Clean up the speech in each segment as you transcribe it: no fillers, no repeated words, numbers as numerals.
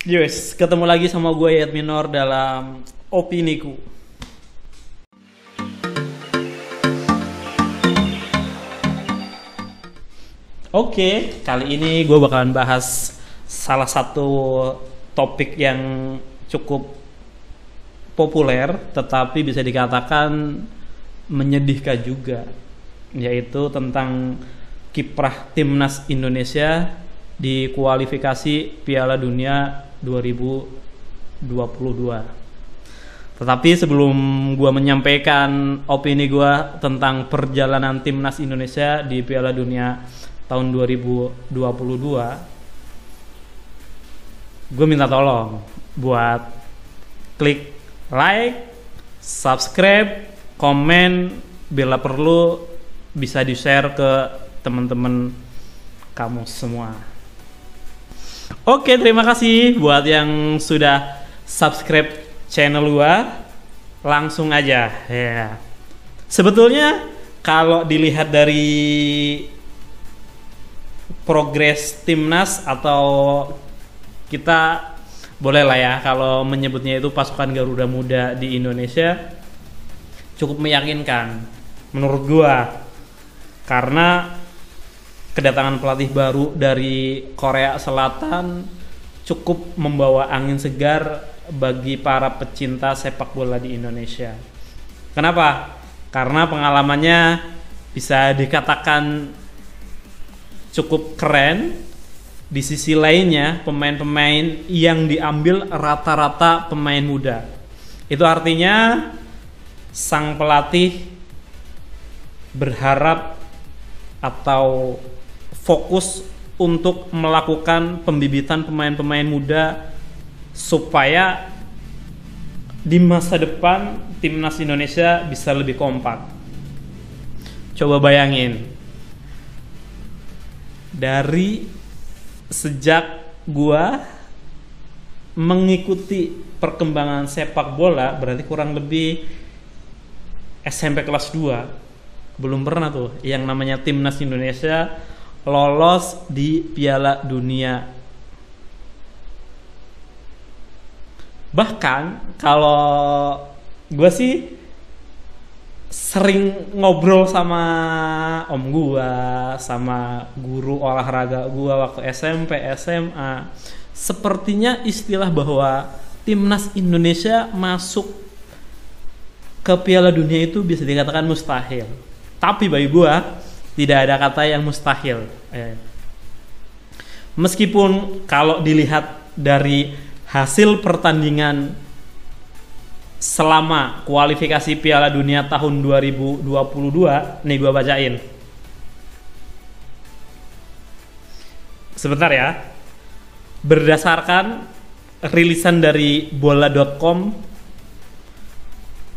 Yes, ketemu lagi sama gue Yat Minor dalam Opiniku. Oke, kali ini gue bakalan bahas salah satu topik yang cukup populer, tetapi bisa dikatakan menyedihkan juga, yaitu tentang kiprah timnas Indonesia di kualifikasi Piala Dunia 2022. Tetapi sebelum gue menyampaikan opini gue tentang perjalanan timnas Indonesia di Piala Dunia tahun 2022, gue minta tolong buat klik like, subscribe, komen, bila perlu bisa di-share ke teman-teman kamu semua. Oke, terima kasih buat yang sudah subscribe channel gua. Langsung aja ya. Sebetulnya kalau dilihat dari progres timnas, atau kita boleh lah ya kalau menyebutnya itu pasukan Garuda Muda di Indonesia, cukup meyakinkan menurut gua, karena kedatangan pelatih baru dari Korea Selatan cukup membawa angin segar bagi para pecinta sepak bola di Indonesia. Kenapa? Karena pengalamannya bisa dikatakan cukup keren. Di sisi lainnya, pemain-pemain yang diambil rata-rata pemain muda. Itu artinya sang pelatih berharap atau fokus untuk melakukan pembibitan pemain-pemain muda supaya di masa depan timnas Indonesia bisa lebih kompak. Coba bayangin, dari sejak gua mengikuti perkembangan sepak bola, berarti kurang lebih SMP kelas 2, belum pernah tuh yang namanya timnas Indonesia lolos di Piala Dunia. Bahkan kalau gue sih sering ngobrol sama om gue, sama guru olahraga gue waktu SMP, SMA, sepertinya istilah bahwa timnas Indonesia masuk ke Piala Dunia itu bisa dikatakan mustahil. Tapi bagi gue tidak ada kata yang mustahil. Meskipun kalau dilihat dari hasil pertandingan selama kualifikasi Piala Dunia tahun 2022, nih gue bacain. Sebentar ya. Berdasarkan rilisan dari bola.com,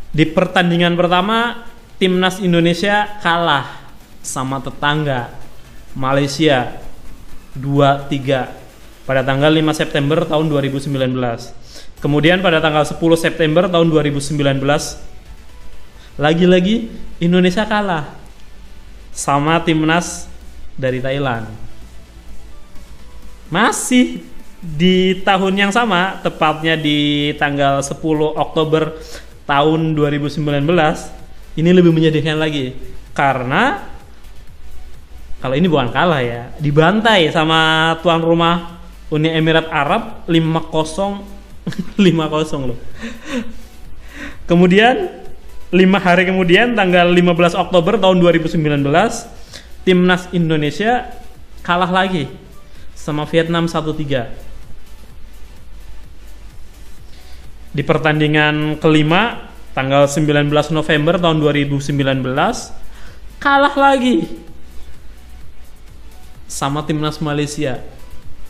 di pertandingan pertama timnas Indonesia kalah sama tetangga Malaysia 2-3 pada tanggal 5 September tahun 2019. Kemudian pada tanggal 10 September tahun 2019 lagi-lagi Indonesia kalah sama timnas dari Thailand. Masih di tahun yang sama, tepatnya di tanggal 10 Oktober tahun 2019, ini lebih menyedihkan lagi karena kalau ini bukan kalah ya, dibantai sama tuan rumah Uni Emirat Arab 5-0 5-0 loh. Kemudian 5 hari kemudian tanggal 15 Oktober tahun 2019 timnas Indonesia kalah lagi sama Vietnam 1-3. Di pertandingan kelima tanggal 19 November tahun 2019 kalah lagi sama timnas Malaysia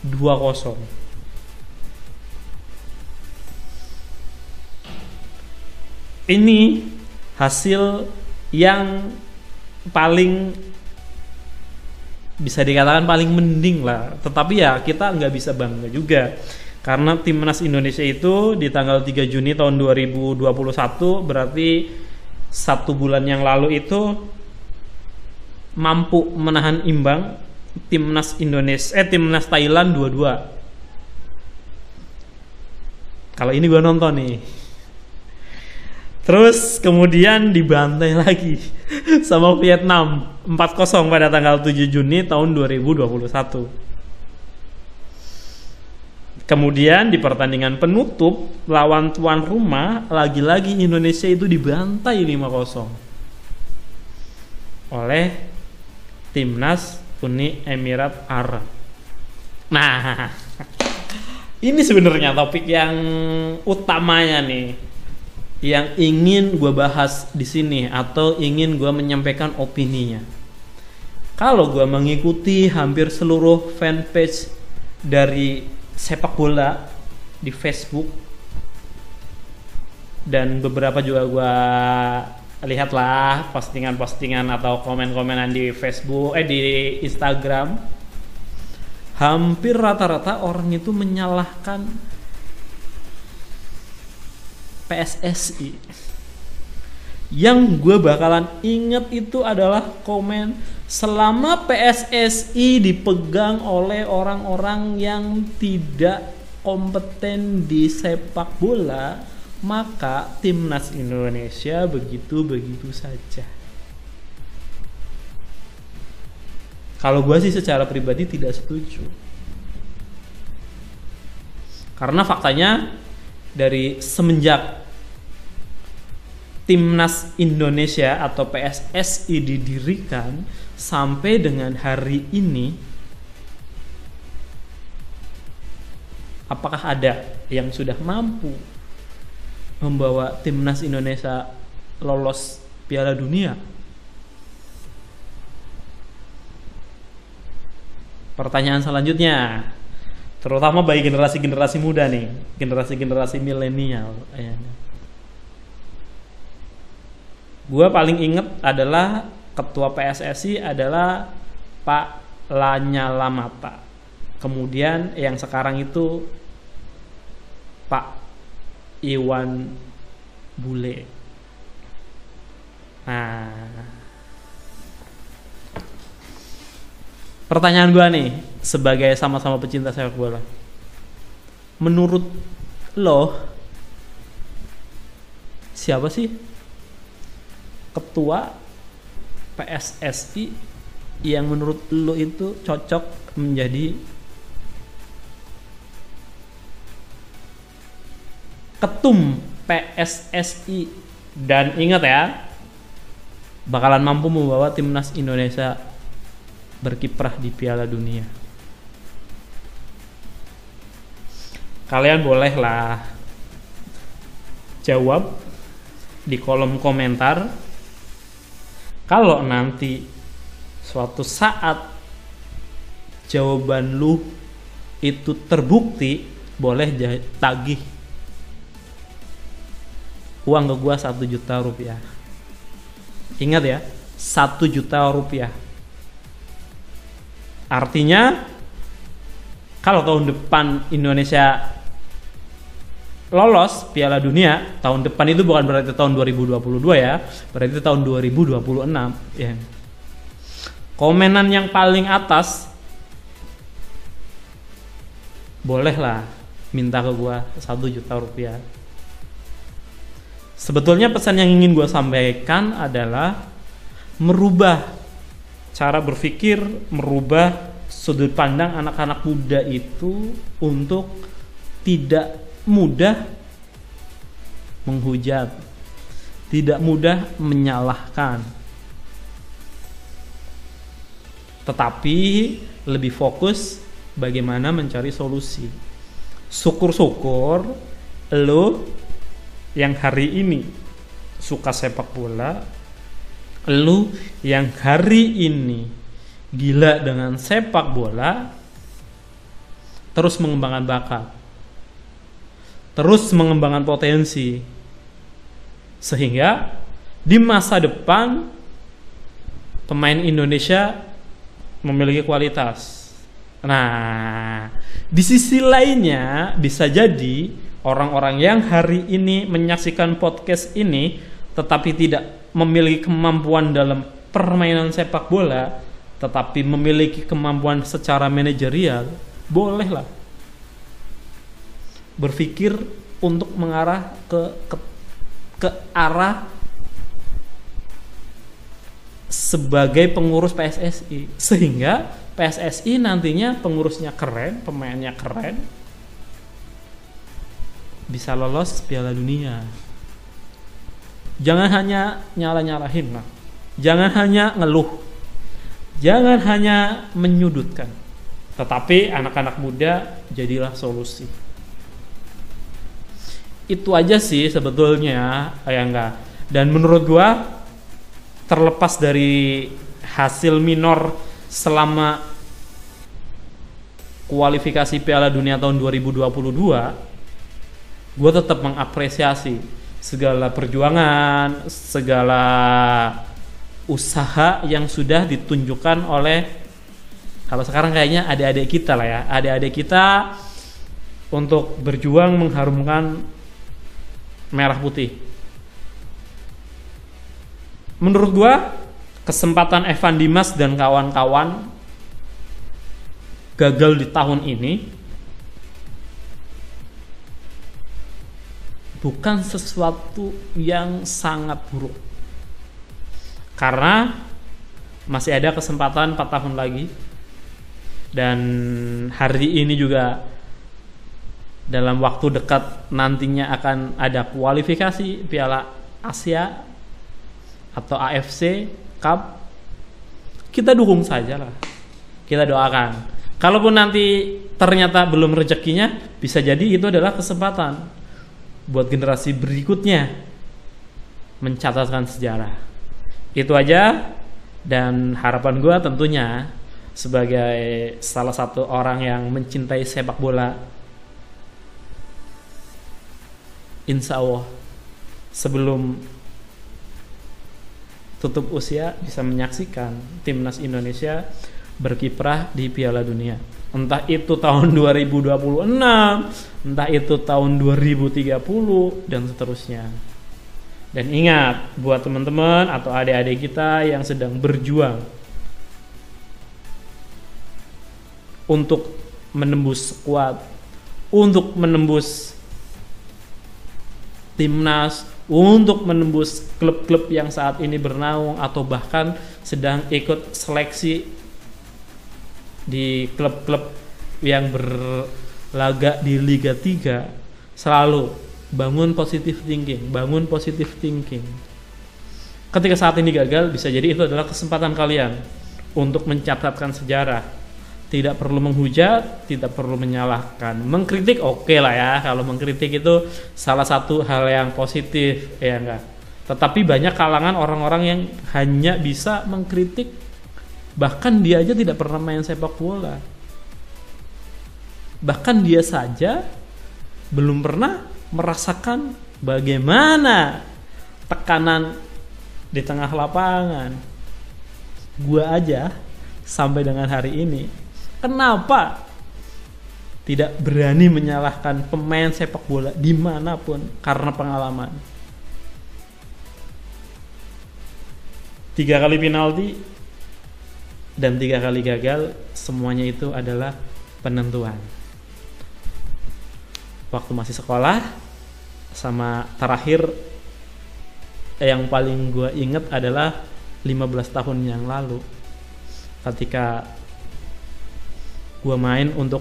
2-0. Ini hasil yang paling bisa dikatakan paling mending lah. Tetapi ya kita nggak bisa bangga juga, karena timnas Indonesia itu di tanggal 3 Juni tahun 2021, berarti 1 bulan yang lalu itu mampu menahan imbang timnas Thailand 2-2. Kalau ini gue nonton nih. Terus kemudian dibantai lagi sama Vietnam 4-0 pada tanggal 7 Juni tahun 2021. Kemudian di pertandingan penutup lawan tuan rumah, lagi-lagi Indonesia itu dibantai 5-0 oleh timnas Uni Emirat Arab. Nah, ini sebenarnya topik yang utamanya nih, yang ingin gue bahas di sini atau ingin gue menyampaikan opininya. Kalau gue mengikuti hampir seluruh fanpage dari sepak bola di Facebook, dan beberapa juga gue lihatlah postingan-postingan atau komen-komenan di Facebook, di Instagram, hampir rata-rata orang itu menyalahkan PSSI. Yang gue bakalan inget itu adalah komen, selama PSSI dipegang oleh orang-orang yang tidak kompeten di sepak bola, maka timnas Indonesia begitu-begitu saja. Kalau gue sih secara pribadi tidak setuju. Karena faktanya dari semenjak Timnas Indonesia atau PSSI didirikan sampai dengan hari ini, apakah ada yang sudah mampu membawa Timnas Indonesia lolos Piala Dunia? Pertanyaan selanjutnya, terutama bagi generasi-generasi muda nih, generasi-generasi milenial. Gue paling inget adalah ketua PSSI adalah Pak Lanyala Mata. Kemudian yang sekarang itu Pak Iwan Bule. Nah, pertanyaan gue nih, sebagai sama-sama pecinta sepak bola, menurut lo siapa sih ketua PSSI yang menurut lo itu cocok menjadi ketum PSSI, dan ingat ya, bakalan mampu membawa timnas Indonesia berkiprah di Piala Dunia? Kalian bolehlah jawab di kolom komentar. Kalau nanti suatu saat jawaban lu itu terbukti, boleh tagih uang ke gua 1 juta rupiah. Ingat ya, 1 juta rupiah. Artinya kalau tahun depan Indonesia lolos Piala Dunia, tahun depan itu bukan berarti tahun 2022 ya, berarti tahun 2026 ya. Komenan yang paling atas bolehlah minta ke gua 1 juta rupiah. Sebetulnya pesan yang ingin gua sampaikan adalah merubah cara berpikir, merubah sudut pandang anak-anak muda itu untuk tidak mudah menghujat, tidak mudah menyalahkan, tetapi lebih fokus bagaimana mencari solusi. Syukur-syukur lo yang hari ini suka sepak bola, lo yang hari ini gila dengan sepak bola, terus mengembangkan bakat, terus mengembangkan potensi, sehingga di masa depan pemain Indonesia memiliki kualitas. Nah, di sisi lainnya bisa jadi orang-orang yang hari ini menyaksikan podcast ini tetapi tidak memiliki kemampuan dalam permainan sepak bola, tetapi memiliki kemampuan secara manajerial, bolehlah berpikir untuk mengarah ke arah sebagai pengurus PSSI, sehingga PSSI nantinya pengurusnya keren, pemainnya keren, bisa lolos Piala Dunia. Jangan hanya nyala-nyalahin lah, jangan hanya ngeluh, jangan hanya menyudutkan, tetapi anak-anak muda jadilah solusi. Itu aja sih sebetulnya, ya enggak. Dan menurut gua, terlepas dari hasil minor selama kualifikasi Piala Dunia tahun 2022, gua tetap mengapresiasi segala perjuangan, segala usaha yang sudah ditunjukkan oleh, kalau sekarang kayaknya adik-adik kita lah ya, adik-adik kita untuk berjuang mengharumkan merah putih. Menurut gua, kesempatan Evan Dimas dan kawan-kawan gagal di tahun ini bukan sesuatu yang sangat buruk, karena masih ada kesempatan 4 tahun lagi, dan hari ini juga dalam waktu dekat nantinya akan ada kualifikasi Piala Asia atau AFC Cup. Kita dukung saja lah, kita doakan. Kalaupun nanti ternyata belum rezekinya, bisa jadi itu adalah kesempatan buat generasi berikutnya mencatatkan sejarah. Itu aja, dan harapan gue tentunya sebagai salah satu orang yang mencintai sepak bola, insya Allah sebelum tutup usia bisa menyaksikan timnas Indonesia berkiprah di Piala Dunia. Entah itu tahun 2026, entah itu tahun 2030, dan seterusnya. Dan ingat, buat teman-teman atau adik-adik kita yang sedang berjuang untuk menembus skuad, untuk menembus timnas, untuk menembus klub-klub yang saat ini bernaung atau bahkan sedang ikut seleksi di klub-klub yang berlaga di Liga 3, selalu bangun positive thinking, bangun positive thinking. Ketika saat ini gagal, bisa jadi itu adalah kesempatan kalian untuk mencatatkan sejarah. Tidak perlu menghujat, tidak perlu menyalahkan. Mengkritik oke lah ya, kalau mengkritik itu salah satu hal yang positif, ya enggak. Tetapi banyak kalangan orang-orang yang hanya bisa mengkritik, bahkan dia aja tidak pernah main sepak bola. Bahkan dia saja belum pernah merasakan bagaimana tekanan di tengah lapangan. Gua aja sampai dengan hari ini, kenapa tidak berani menyalahkan pemain sepak bola dimanapun? Karena pengalaman. 3 kali penalti dan 3 kali gagal, semuanya itu adalah penentuan. Waktu masih sekolah, sama terakhir yang paling gue inget adalah 15 tahun yang lalu, ketika gue main untuk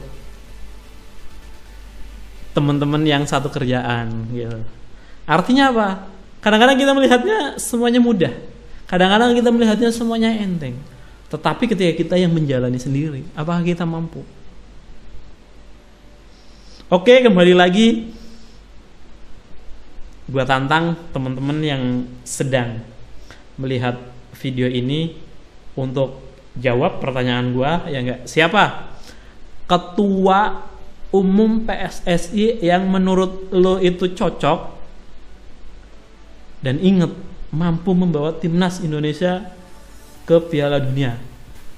teman-teman yang satu kerjaan gitu. Artinya apa? Kadang-kadang kita melihatnya semuanya mudah, kadang-kadang kita melihatnya semuanya enteng. Tetapi ketika kita yang menjalani sendiri, apakah kita mampu? Oke, kembali lagi. Gua tantang teman-teman yang sedang melihat video ini untuk jawab pertanyaan gua, ya enggak? Siapa ketua umum PSSI yang menurut lo itu cocok dan inget mampu membawa timnas Indonesia ke Piala Dunia?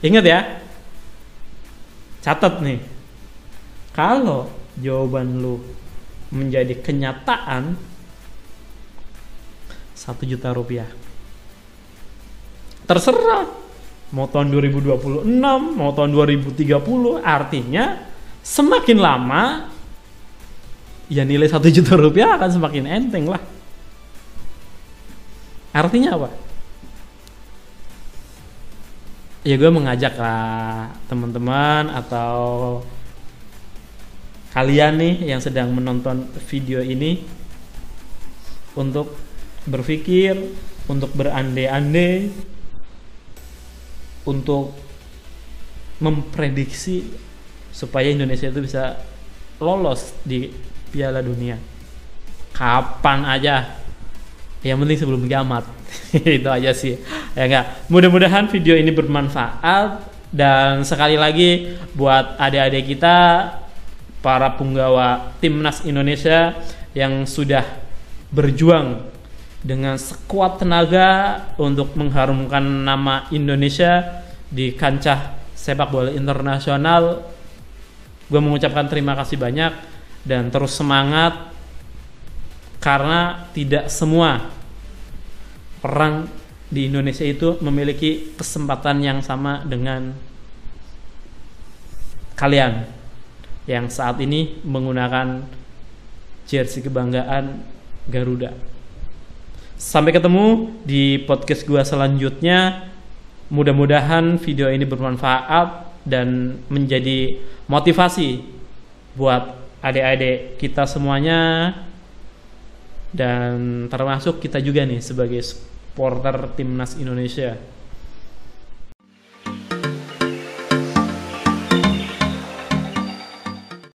Ingat ya, catat nih. Kalau jawaban lu menjadi kenyataan, 1 juta rupiah. Terserah mau tahun 2026, mau tahun 2030. Artinya semakin lama ya nilai 1 juta rupiah akan semakin enteng lah. Artinya apa? Ya gue mengajak lah teman-teman atau kalian nih yang sedang menonton video ini untuk berpikir, untuk berandai-andai, untuk memprediksi supaya Indonesia itu bisa lolos di Piala Dunia. Kapan aja. Yang penting sebelum kiamat. Itu aja sih. Ya enggak. Mudah-mudahan video ini bermanfaat, dan sekali lagi buat adik-adik kita, para punggawa timnas Indonesia yang sudah berjuang dengan sekuat tenaga untuk mengharumkan nama Indonesia di kancah sepak bola internasional. Gue mengucapkan terima kasih banyak dan terus semangat, karena tidak semua orang di Indonesia itu memiliki kesempatan yang sama dengan kalian yang saat ini menggunakan jersey kebanggaan Garuda. Sampai ketemu di podcast gua selanjutnya. Mudah-mudahan video ini bermanfaat dan menjadi motivasi buat adik-adik kita semuanya, dan termasuk kita juga nih sebagai supporter timnas Indonesia.